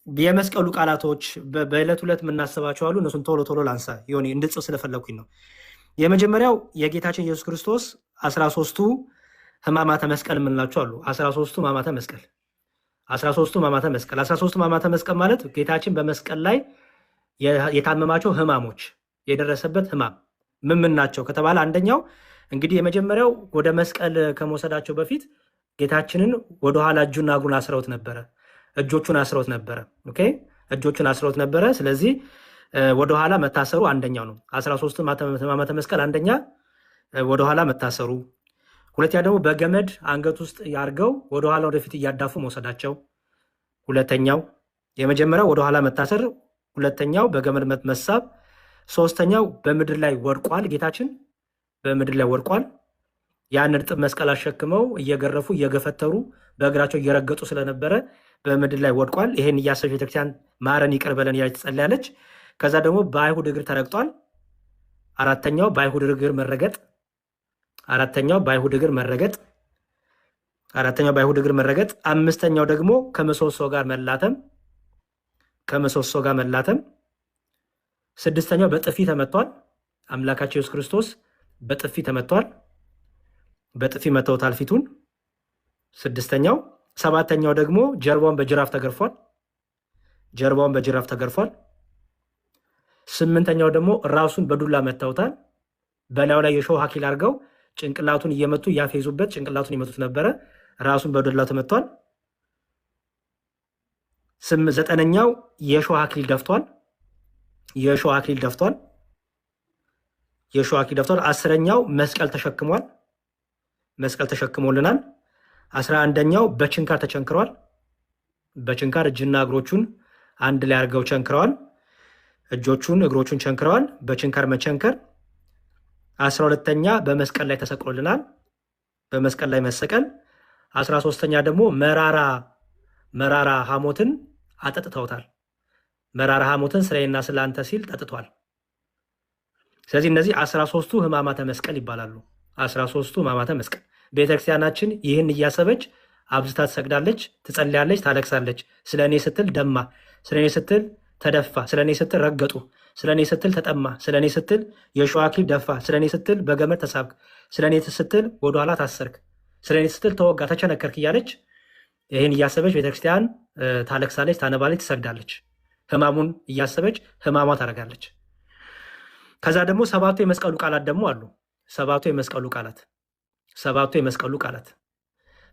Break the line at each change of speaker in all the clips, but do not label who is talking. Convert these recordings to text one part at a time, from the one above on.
የመስቀሉ ቃላቶች በዕለት ሁለት የምናስባቸው አሉ። እነሱን ቶሎ ቶሎ ላንሳ ሆን እንድጽፍ ስለፈለኩኝ ነው። የመጀመሪያው የጌታችን ኢየሱስ ክርስቶስ 13ቱ ሕማማተ መስቀል የምንላቸው አሉ። 13ቱ ሕማማተ መስቀል 13ቱ ሕማማተ መስቀል 13ቱ ሕማማተ መስቀል ማለት ጌታችን በመስቀል ላይ የታመማቸው ሕማሞች የደረሰበት ሕማም ምን ናቸው ከተባለ አንደኛው እንግዲህ የመጀመሪያው ወደ መስቀል ከመውሰዳቸው በፊት ጌታችንን ወደኋላ እጁና እግሩን አስረውት ነበረ። እጆቹን አስረውት ነበረ። ኦኬ እጆቹን አስረውት ነበረ። ስለዚህ ወደኋላ መታሰሩ አንደኛው ነው። 13ቱ ሕማማተ መስቀል አንደኛ ወደኋላ መታሰሩ፣ ሁለተኛ ደግሞ በገመድ አንገት ውስጥ ያርገው ወደኋላ ወደፊት እያዳፉ መውሰዳቸው ሁለተኛው። የመጀመሪያው ወደኋላ መታሰር፣ ሁለተኛው በገመድ መሳብ፣ ሶስተኛው በምድር ላይ ወድቋል። ጌታችን በምድር ላይ ወድቋል። ያን እርጥብ መስቀል አሸክመው እየገረፉ እየገፈተሩ በእግራቸው እየረገጡ ስለነበረ በምድር ላይ ወድቋል። ይሄን እያሰበች ቤተክርስቲያን ማረን ይቅር በለን እያለች ትጸልያለች። ከዛ ደግሞ በአይሁድ እግር ተረግጧል። አራተኛው በአይሁድ እግር መረገጥ፣ አራተኛው በአይሁድ እግር መረገጥ፣ አራተኛው በአይሁድ እግር መረገጥ፣ አምስተኛው ደግሞ ከምሰሶ ጋር መላተም፣ ከምሰሶ ጋር መላተም፣ ስድስተኛው በጥፊ ተመቷል። አምላካቸው ኢየሱስ ክርስቶስ በጥፊ ተመቷል። በጥፊ መተውታል ፊቱን። ስድስተኛው። ሰባተኛው ደግሞ ጀርባውን በጅራፍ ተገርፏል። ጀርባውን በጅራፍ ተገርፏል። ስምንተኛው ደግሞ ራሱን በዱላ መተውታል። በላዩ ላይ የሾህ አክሊል አድርገው ጭንቅላቱን እየመቱ እያፌዙበት ጭንቅላቱን ይመቱት ነበረ። ራሱን በዱላ ተመቷል። ዘጠነኛው የሾህ አክሊል ደፍቷል። የሾህ አክሊል ደፍቷል። የሾህ አክሊል ደፍቷል። አስረኛው መስቀል ተሸክሟል። መስቀል ተሸክሞልናል። 11ኛው በችንካር ተቸንክረዋል። በችንካር እጅና እግሮቹን አንድ ላይ አድርገው ቸንክረዋል። እጆቹን እግሮቹን ቸንክረዋል። በችንካር መቸንከር። 12ኛ በመስቀል ላይ ተሰቅሎልናል። በመስቀል ላይ መሰቀል። 13ኛ ደግሞ መራራ ሐሞትን አጠጥተውታል። መራራ ሐሞትን ስለኔና ስለ አንተ ሲል ጠጥቷል። ስለዚህ እነዚህ 13ቱ ሕማማተ መስቀል ይባላሉ። 13ቱ ሕማማተ መስቀል ቤተክርስቲያናችን ይህን እያሰበች አብዝታ ትሰግዳለች፣ ትጸልያለች፣ ታለቅሳለች። ስለ እኔ ስትል ደማ፣ ስለ እኔ ስትል ተደፋ፣ ስለ እኔ ስትል ረገጡ፣ ስለ እኔ ስትል ተጠማ፣ ስለ እኔ ስትል የሾህ አክሊል ደፋ፣ ስለ እኔ ስትል በገመድ ተሳብክ፣ ስለ እኔ ስትል ወደኋላ ታሰርክ፣ ስለ እኔ ስትል ተወጋ፣ ተቸነከርክ እያለች ይህን እያሰበች ቤተክርስቲያን ታለቅሳለች፣ ታነባለች፣ ትሰግዳለች። ሕማሙን እያሰበች ሕማሟ ታደርጋለች። ከዛ ደግሞ ሰባቱ የመስቀሉ ቃላት ደግሞ አሉ። ሰባቱ የመስቀሉ ቃላት ሰባቱ የመስቀሉ ቃላት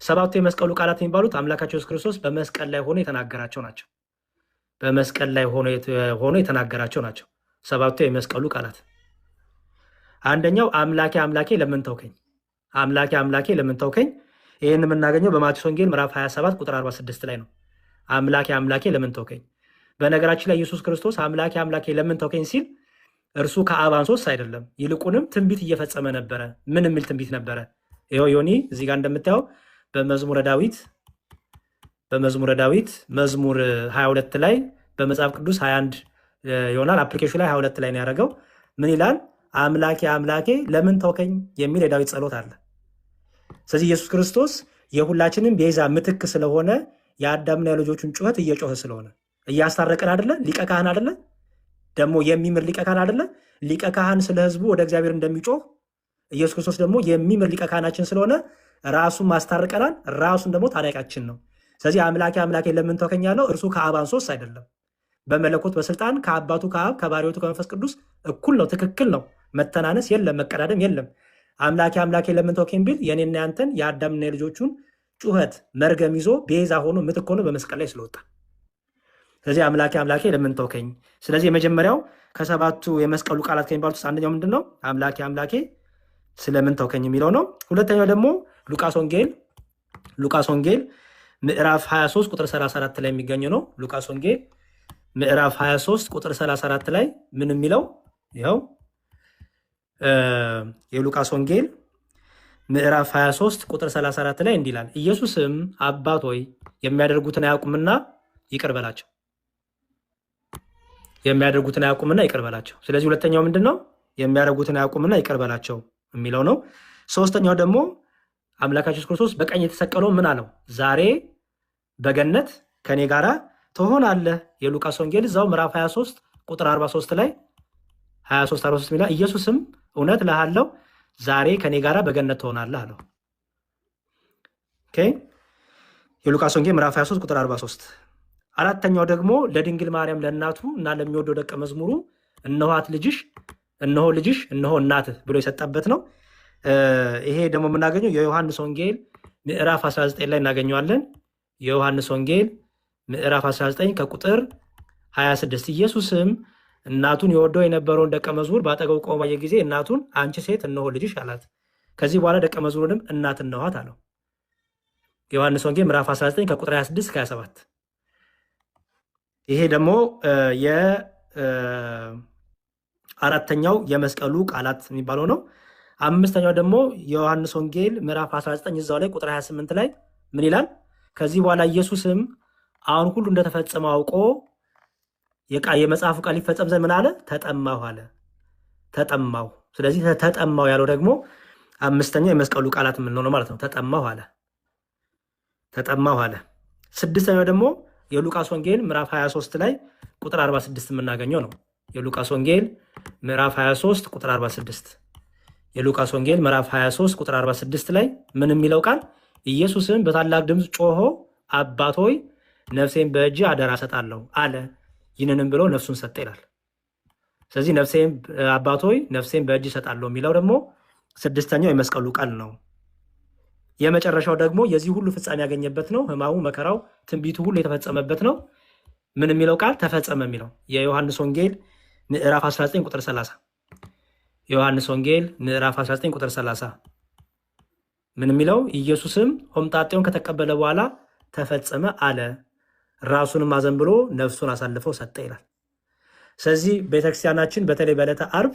ሰባቱ የመስቀሉ ቃላት የሚባሉት አምላካቸው ኢየሱስ ክርስቶስ በመስቀል ላይ ሆኖ የተናገራቸው ናቸው። በመስቀል ላይ ሆኖ የተናገራቸው ናቸው ሰባቱ የመስቀሉ ቃላት። አንደኛው አምላኬ አምላኬ ለምን ተውከኝ፣ አምላኬ አምላኬ ለምን ተውከኝ። ይህን የምናገኘው በማቴዎስ ወንጌል ምዕራፍ 27 ቁጥር 46 ላይ ነው። አምላኬ አምላኬ ለምን ተውከኝ። በነገራችን ላይ ኢየሱስ ክርስቶስ አምላኬ አምላኬ ለምን ተውከኝ ሲል እርሱ ከአብ አንሶስ አይደለም፣ ይልቁንም ትንቢት እየፈጸመ ነበረ። ምን የሚል ትንቢት ነበረ? ይኸው ዮኒ እዚህ ጋር እንደምታየው በመዝሙረ ዳዊት መዝሙር 22 ላይ በመጽሐፍ ቅዱስ 21 ይሆናል፣ አፕሊኬሽን ላይ 22 ላይ ነው ያደረገው። ምን ይላል? አምላኬ አምላኬ ለምን ተውከኝ የሚል የዳዊት ጸሎት አለ። ስለዚህ ኢየሱስ ክርስቶስ የሁላችንም ቤዛ ምትክ ስለሆነ የአዳምና የልጆቹን ጩኸት እየጮኸ ስለሆነ እያስታረቀን አይደለ? ሊቀ ካህን አይደለ? ደግሞ የሚምር ሊቀ ካህን አይደለ? ሊቀ ካህን ስለ ህዝቡ ወደ እግዚአብሔር እንደሚጮህ ኢየሱስ ክርስቶስ ደግሞ የሚምር ሊቀ ካህናችን ስለሆነ ራሱን ማስታርቀናል። ራሱን ደግሞ ታሪቃችን ነው። ስለዚህ አምላኬ አምላኬ ለምን ተውከኝ ያለው እርሱ ከአብ አንሶስ አይደለም። በመለኮት በስልጣን ከአባቱ ከአብ ከባሕርዩ ከመንፈስ ቅዱስ እኩል ነው። ትክክል ነው። መተናነስ የለም፣ መቀዳደም የለም። አምላኬ አምላኬ ለምን ተውከኝ ቢል የኔና ያንተን የአዳምና የልጆቹን ጩኸት መርገም ይዞ ቤዛ ሆኖ ምትክ ሆኖ በመስቀል ላይ ስለወጣ ስለዚህ አምላኬ አምላኬ ለምን ተውከኝ። ስለዚህ የመጀመሪያው ከሰባቱ የመስቀሉ ቃላት ከሚባሉት ውስጥ አንደኛው ምንድን ነው? አምላኬ አምላኬ ስለምን ተውከኝ የሚለው ነው። ሁለተኛው ደግሞ ሉቃስ ወንጌል ምዕራፍ 23 ቁጥር 34 ላይ የሚገኘው ነው። ሉቃስ ወንጌል ምዕራፍ 23 ቁጥር 34 ላይ ምን የሚለው? ይኸው የሉቃስ ወንጌል ምዕራፍ 23 ቁጥር 34 ላይ እንዲህ ይላል፣ ኢየሱስም አባት ሆይ የሚያደርጉትን አያውቁምና ይቅር በላቸው፣ የሚያደርጉትን አያውቁምና ይቅር በላቸው። ስለዚህ ሁለተኛው ምንድን ነው? የሚያደርጉትን አያውቁምና ይቅር በላቸው የሚለው ነው። ሶስተኛው ደግሞ አምላካችን ኢየሱስ ክርስቶስ በቀኝ የተሰቀለው ምን አለው? ዛሬ በገነት ከኔ ጋራ ትሆናለህ። የሉቃስ ወንጌል እዛው ምዕራፍ 23 ቁጥር 43 ላይ 23 ሚላ ኢየሱስም እውነት እልሃለሁ ዛሬ ከኔ ጋራ በገነት ትሆናለህ አለው። የሉቃስ ወንጌል ምዕራፍ 23 ቁጥር 43። አራተኛው ደግሞ ለድንግል ማርያም ለእናቱ እና ለሚወደው ደቀ መዝሙሩ እነሆት ልጅሽ፣ እነሆ ልጅሽ፣ እነሆ እናትህ ብሎ የሰጠበት ነው። ይሄ ደግሞ የምናገኘው የዮሐንስ ወንጌል ምዕራፍ 19 ላይ እናገኘዋለን። የዮሐንስ ወንጌል ምዕራፍ 19 ከቁጥር 26 ኢየሱስም እናቱን የወደው የነበረውን ደቀ መዝሙር በአጠገቡ ቆሞ ባየ ጊዜ እናቱን አንቺ ሴት እነሆ ልጅሽ አላት። ከዚህ በኋላ ደቀ መዝሙሩንም እናት እነኋት አለው። ዮሐንስ ወንጌል ምዕራፍ 19 ከቁጥር 26 ከ27። ይሄ ደግሞ የአራተኛው የመስቀሉ ቃላት የሚባለው ነው። አምስተኛው ደግሞ የዮሐንስ ወንጌል ምዕራፍ 19 እዛው ላይ ቁጥር 28 ላይ ምን ይላል? ከዚህ በኋላ ኢየሱስም አሁን ሁሉ እንደተፈጸመ አውቆ የመጽሐፉ ቃል ሊፈጸም ዘንድ ምን አለ? ተጠማሁ አለ። ተጠማሁ። ስለዚህ ተጠማሁ ያለው ደግሞ አምስተኛው የመስቀሉ ቃላት የምንለው ነው ማለት ነው። ተጠማሁ አለ። ተጠማሁ አለ። ስድስተኛው ደግሞ የሉቃስ ወንጌል ምዕራፍ 23 ላይ ቁጥር 46 የምናገኘው ነው። የሉቃስ ወንጌል ምዕራፍ 23 ቁጥር 46። የሉቃስ ወንጌል ምዕራፍ 23 ቁጥር 46 ላይ ምን የሚለው ቃል? ኢየሱስም በታላቅ ድምፅ ጮሆ አባት ሆይ ነፍሴን በእጅ አደራ ሰጣለሁ አለ። ይህንንም ብሎ ነፍሱን ሰጠ ይላል። ስለዚህ አባት ሆይ ነፍሴን በእጅ ሰጣለሁ የሚለው ደግሞ ስድስተኛው የመስቀሉ ቃል ነው። የመጨረሻው ደግሞ የዚህ ሁሉ ፍጻሜ ያገኘበት ነው። ሕማሙ፣ መከራው፣ ትንቢቱ ሁሉ የተፈጸመበት ነው። ምን የሚለው ቃል? ተፈጸመ የሚለው የዮሐንስ ወንጌል ምዕራፍ 19 ቁጥር 30። የዮሐንስ ወንጌል ምዕራፍ 19 ቁጥር 30 ምን የሚለው? ኢየሱስም ሆምጣጤውን ከተቀበለ በኋላ ተፈጸመ አለ፣ ራሱንም አዘንብሎ ነፍሱን አሳልፈው ሰጠ ይላል። ስለዚህ ቤተክርስቲያናችን በተለይ በዕለተ ዓርብ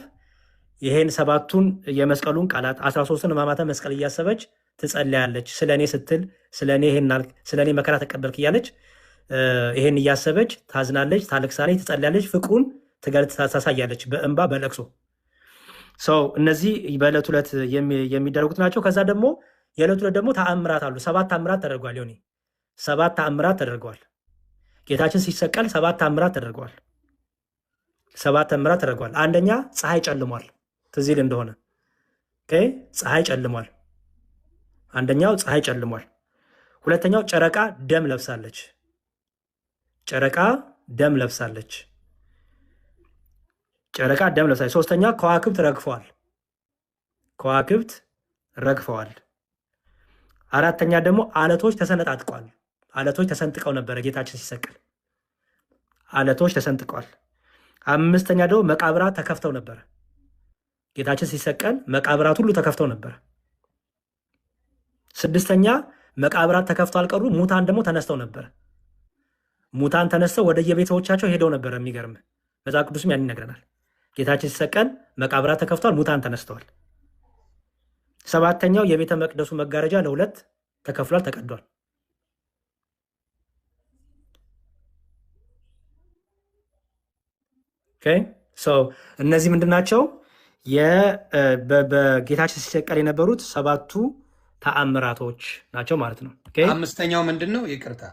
ይሄን ሰባቱን የመስቀሉን ቃላት 13ን ሕማማተ መስቀል እያሰበች ትጸልያለች። ስለ እኔ ስትል ስለ እኔ መከራ ተቀበልክ እያለች ይሄን እያሰበች ታዝናለች፣ ታለቅሳለች፣ ትጸልያለች፣ ፍቅሩን ታሳያለች በእንባ በለቅሶ ሰው። እነዚህ በዕለት ዕለት የሚደረጉት ናቸው። ከዛ ደግሞ የዕለት ዕለት ደግሞ ተአምራት አሉ። 7 ተአምራት ተደርጓል። ሆኔ 7 ተአምራት ተደርገዋል። ጌታችን ሲሰቀል 7 ተአምራት ተደርገዋል። 7 ተአምራት ተደርገዋል። አንደኛ ፀሐይ ጨልሟል። ትዝ ይል እንደሆነ ፀሐይ ጨልሟል። አንደኛው ፀሐይ ጨልሟል። ሁለተኛው ጨረቃ ደም ለብሳለች። ጨረቃ ደም ለብሳለች። ጨረቃ ደም ለብሳለች። ሶስተኛ ከዋክብት ረግፈዋል። ከዋክብት ረግፈዋል። አራተኛ ደግሞ አለቶች ተሰነጣጥቀዋል። አለቶች ተሰንጥቀው ነበረ ጌታችን ሲሰቀል። አለቶች ተሰንጥቀዋል። አምስተኛ ደግሞ መቃብራት ተከፍተው ነበረ ጌታችን ሲሰቀል። መቃብራት ሁሉ ተከፍተው ነበረ። ስድስተኛ መቃብራት ተከፍተው አልቀሩ፣ ሙታን ደግሞ ተነስተው ነበረ። ሙታን ተነስተው ወደ የቤተሰቦቻቸው ሄደው ነበረ። የሚገርም መጽሐፍ ቅዱስም ያን ይነግረናል። ጌታችን ሲሰቀል መቃብራት ተከፍተዋል፣ ሙታን ተነስተዋል። ሰባተኛው የቤተ መቅደሱ መጋረጃ ለሁለት ተከፍሏል፣ ተቀዷል። እነዚህ ምንድናቸው? በጌታችን ሲሰቀል የነበሩት 7ቱ ተአምራቶች ናቸው ማለት ነው።
አምስተኛው ምንድን ነው? ይቅርታ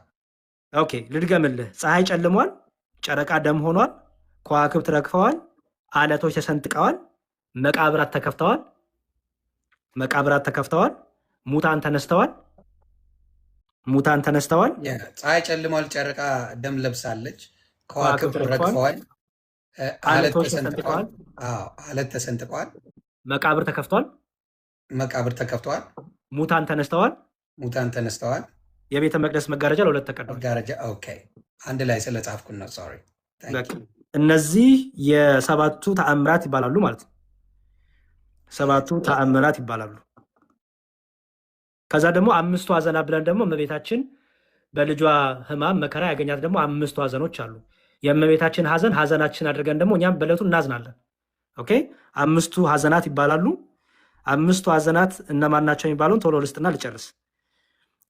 ልድገምልህ። ፀሐይ ጨልሟል፣ ጨረቃ ደም ሆኗል፣ ከዋክብት ረግፈዋል፣ አለቶች ተሰንጥቀዋል፣ መቃብራት ተከፍተዋል፣ ሙታን ተነስተዋል።
ፀሐይ ጨልሟል፣ ጨረቃ ደም ለብሳለች፣ ከዋክብት ረግፈዋል፣ አለት ተሰንጥቀዋል፣
መቃብር ተከፍተዋል፣ ሙታን ተነስተዋል። የቤተ መቅደስ መጋረጃ ለሁለት ተቀዷል።
አንድ ላይ ስለጻፍኩ ነው። ሶሪ።
እነዚህ የ7ቱ ተአምራት ይባላሉ ማለት ነው። 7ቱ ተአምራት ይባላሉ። ከዛ ደግሞ 5ቱ ሐዘናት ብለን ደግሞ እመቤታችን በልጇ ሕማም መከራ ያገኛት ደግሞ 5ቱ ሐዘኖች አሉ። የእመቤታችን ሐዘን ሐዘናችን አድርገን ደግሞ እኛም በዕለቱ እናዝናለን። 5ቱ ሐዘናት ይባላሉ። 5ቱ ሐዘናት እነማን ናቸው የሚባለውን ቶሎ ልስጥና ልጨርስ።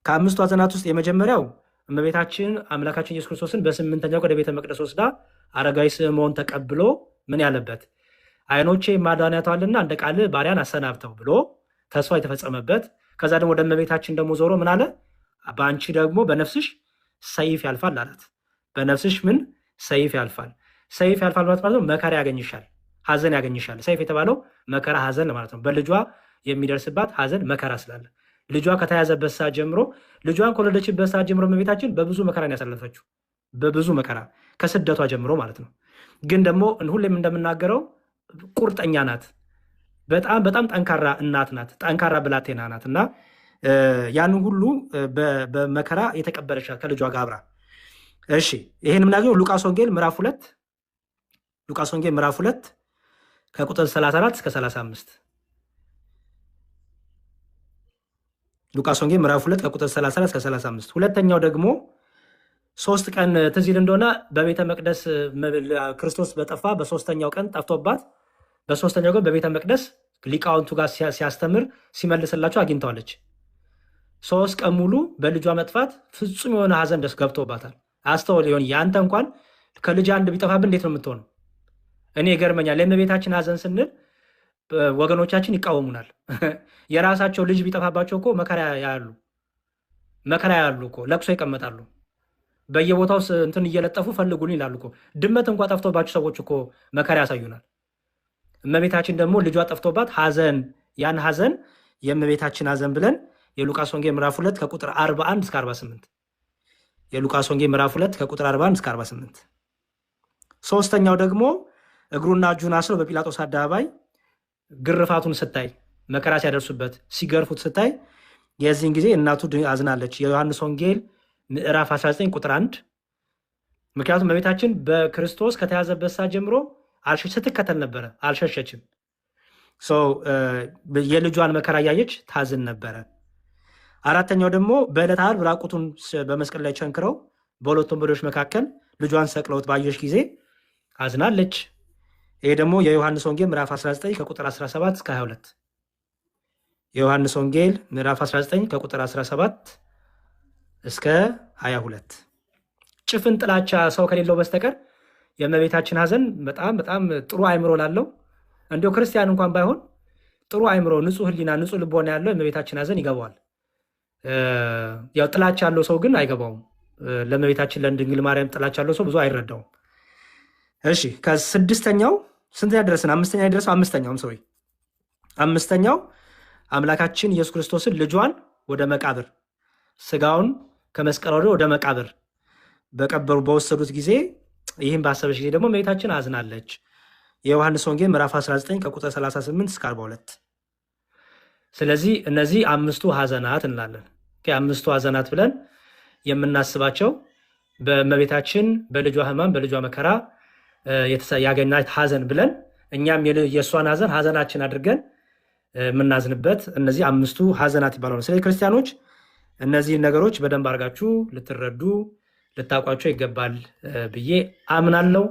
ከ5ቱ ሐዘናት ውስጥ የመጀመሪያው እመቤታችን አምላካችን ኢየሱስ ክርስቶስን በ8ኛው ወደ ቤተ መቅደስ ወስዳ አረጋዊ ስምዖን ተቀብሎ ምን ያለበት ዓይኖቼ ማዳንያቷልና እንደ ቃል ባሪያን አሰናብተው ብሎ ተስፋ የተፈጸመበት። ከዛ ደግሞ ወደ እመቤታችን ደግሞ ዞሮ ምን አለ? በአንቺ ደግሞ በነፍስሽ ሰይፍ ያልፋል አላት። በነፍስሽ ምን ሰይፍ ያልፋል። ሰይፍ ያልፋል ማለት ነው መከራ ያገኝሻል፣ ሐዘን ያገኝሻል። ሰይፍ የተባለው መከራ ሐዘን ማለት ነው። በልጇ የሚደርስባት ሐዘን መከራ ስላለ ልጇ ከተያዘበት ሰዓት ጀምሮ ልጇን ከወለደችበት ሰዓት ጀምሮ እመቤታችን በብዙ መከራን ያሳለፈችው በብዙ መከራ ከስደቷ ጀምሮ ማለት ነው። ግን ደግሞ ሁሌም እንደምናገረው ቁርጠኛ ናት። በጣም በጣም ጠንካራ እናት ናት። ጠንካራ ብላቴና ናት እና ያን ሁሉ በመከራ የተቀበለች ከልጇ ጋር አብራ። እሺ ይሄን የምናገኘው ሉቃስ ወንጌል ምዕራፍ 2 ከቁጥር 34 እስከ 35። ሉቃስ ወንጌል ምዕራፍ 2 ከቁጥር 34 እስከ 35። ሁለተኛው ደግሞ 3 ቀን ትዝ ይል እንደሆነ በቤተ መቅደስ ክርስቶስ በጠፋ በ3ኛው ቀን ጠፍቶባት በ3ኛው ቀን በቤተ መቅደስ ሊቃውንቱ ጋር ሲያስተምር ሲመልስላቸው አግኝተዋለች። 3 ቀን ሙሉ በልጇ መጥፋት ፍጹም የሆነ ሐዘን ደስ ገብቶባታል። አስተውል ይሆን ያንተ እንኳን ከልጅ አንድ ቢጠፋብን እንዴት ነው የምትሆነው? እኔ ይገርመኛል። ለእመቤታችን ሐዘን ስንል ወገኖቻችን ይቃወሙናል። የራሳቸው ልጅ ቢጠፋባቸው እኮ መከራ ያሉ እኮ ለቅሶ ይቀመጣሉ። በየቦታው እንትን እየለጠፉ ፈልጉን ይላሉ እኮ። ድመት እንኳ ጠፍቶባቸው ሰዎች እኮ መከራ ያሳዩናል። እመቤታችን ደግሞ ልጇ ጠፍቶባት ያን ሐዘን የእመቤታችን ሐዘን ብለን የሉቃስ ወንጌል ምዕራፍ 2 ከቁጥር 41 እስከ 48 የሉቃስ ወንጌል ምዕራፍ 2 ከቁጥር 41 እስከ 48። ሶስተኛው ደግሞ እግሩና እጁን አስረው በጲላጦስ አደባባይ ግርፋቱን ስታይ መከራ ሲያደርሱበት ሲገርፉት ስታይ የዚህን ጊዜ እናቱ አዝናለች። የዮሐንስ ወንጌል ምዕራፍ 19 ቁጥር 1። ምክንያቱም እመቤታችን በክርስቶስ ከተያዘበት ሰዓት ጀምሮ ስትከተል ነበረ፣ አልሸሸችም። የልጇን መከራ እያየች ታዝን ነበረ። አራተኛው ደግሞ በዕለተ ዓርብ ራቁቱን በመስቀል ላይ ቸንክረው በሁለት ወንበዴዎች መካከል ልጇን ሰቅለውት ባየች ጊዜ አዝናለች። ይሄ ደግሞ የዮሐንስ ወንጌል ምዕራፍ 19 ከቁጥር 17 እስከ 22። የዮሐንስ ወንጌል ምዕራፍ 19 ከቁጥር 17 እስከ 22። ጭፍን ጥላቻ ሰው ከሌለው በስተቀር የእመቤታችን ሐዘን በጣም በጣም ጥሩ አእምሮ ላለው እንዲሁ ክርስቲያን እንኳን ባይሆን ጥሩ አእምሮ፣ ንጹህ ሕሊና፣ ንጹህ ልቦና ያለው የእመቤታችን ሐዘን ይገባዋል። ያው ጥላቻ ያለው ሰው ግን አይገባውም። ለእመቤታችን ለድንግል ማርያም ጥላቻ ያለው ሰው ብዙ አይረዳውም። እሺ ከስድስተኛው ስንተኛ ደረስን? አምስተኛ ደረሰው። አምስተኛው አምላካችን ኢየሱስ ክርስቶስን ልጇን ወደ መቃብር ስጋውን ከመስቀል ወደ መቃብር በወሰዱት ጊዜ ይህም ባሰበች ጊዜ ደግሞ እመቤታችን አዝናለች። የዮሐንስ ወንጌል ምዕራፍ 19 ከቁጥር 38 እስከ 42። ስለዚህ እነዚህ 5ቱ ሐዘናት እንላለን። አምስቱ ሐዘናት ብለን የምናስባቸው በእመቤታችን በልጇ ሕማም በልጇ መከራ ያገኛት ሐዘን ብለን እኛም የእሷን ሐዘን ሐዘናችን አድርገን የምናዝንበት እነዚህ 5ቱ ሐዘናት ይባላሉ። ስለዚህ ክርስቲያኖች እነዚህ ነገሮች በደንብ አድርጋችሁ ልትረዱ ልታውቋቸው ይገባል ብዬ አምናለሁ።